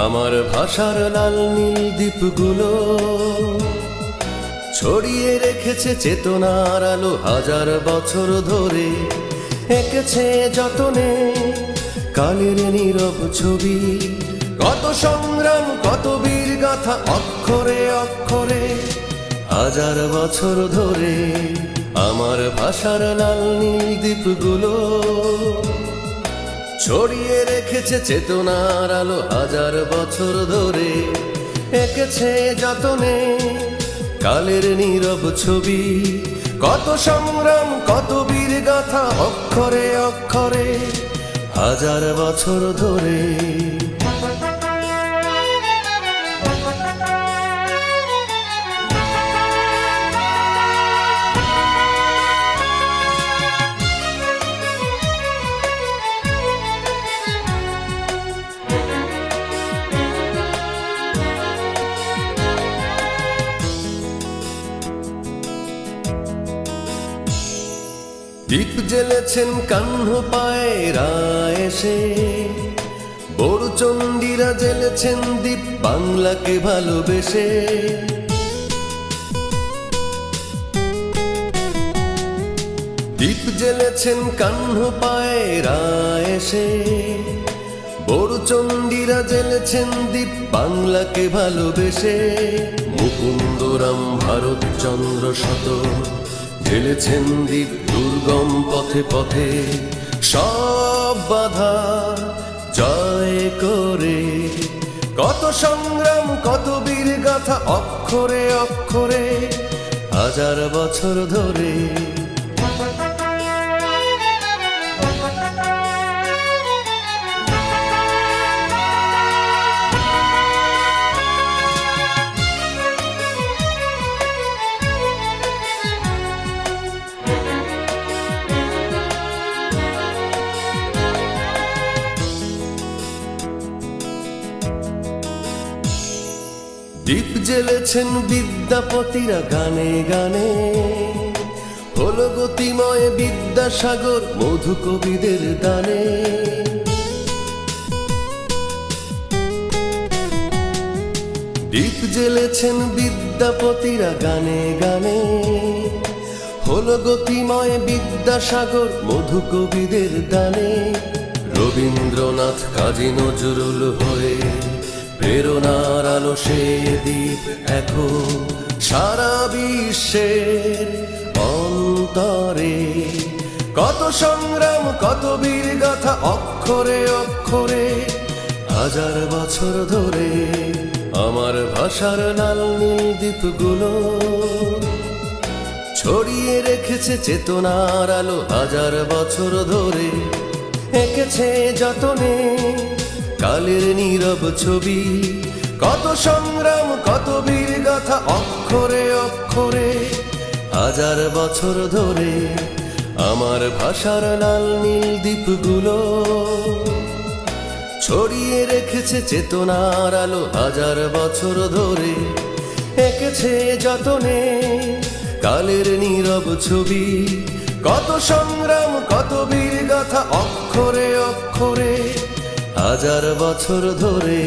আমার ভাষার লাল নীল দ্বীপগুলো ছড়িয়ে রেখেছে চেতনার আলো হাজার বছর ধরে, এঁকেছে যতনে কালের নীরব ছবি। কত সংগ্রাম কত বীর গাথা অক্ষরে অক্ষরে হাজার বছর ধরে। আমার ভাষার লাল নীল দ্বীপগুলো ছড়িয়ে রেখেছে চেতনার আলো হাজার বছর ধরে, এঁকেছে যতনে কালের নীরব ছবি। কত সংগ্রাম কত বীর গাথা অক্ষরে অক্ষরে হাজার বছর ধরে। দীপ জ্বেলেছেন কাহ্ন পায়রা এসে, বড়চণ্ডীরা জ্বেলেছেন দীপ বাংলাকে ভালোবেসে। দীপ জ্বেলেছেন কাহ্ন পায়রা এসে, বড়চণ্ডীরা জ্বেলেছেন দীপ বাংলাকে ভালোবেসে। মুকুন্দরাম ভারতচন্দ্র শত জ্বেলেছেন দীপ দুর্গম পথে পথে, সব বাধা জয় করে। কত সংগ্রাম কত বীর গাথা অক্ষরে অক্ষরে হাজার বছর ধরে। দীপ জ্বেলেছেন বিদ্যাপতিরা গানে গানে, হলো গতিময় বিদ্যাসাগর মধু কবিদের দানে। দীপ জ্বেলেছেন বিদ্যাপতিরা গানে গানে, হলো গতিময় বিদ্যাসাগর মধু কবিদের দানে। রবীন্দ্রনাথ কাজী নজরুল হয়ে প্রেরণার আলো সে দ্বীপ এখন সারা বিশ্বের অন্তরে। কত সংগ্রাম কত বীর গাথা অক্ষরে অক্ষরে হাজার বছর ধরে। আমার ভাষার লাল নীল দ্বীপগুলো ছড়িয়ে রেখেছে চেতনার আলো হাজার বছর ধরে, এঁকেছে যতনে কালের নীরব ছবি। কত সংগ্রাম কত বীর গাথা অক্ষরে অক্ষরে হাজার বছর ধরে। আমার ভাষার লাল নীল দ্বীপগুলো ছড়িয়ে রেখেছে চেতনার আলো হাজার বছর ধরে, এঁকেছে যতনে কালের নীরব ছবি। কত সংগ্রাম কত বীর গাথা অক্ষরে অক্ষরে হাজার বছর ধরে।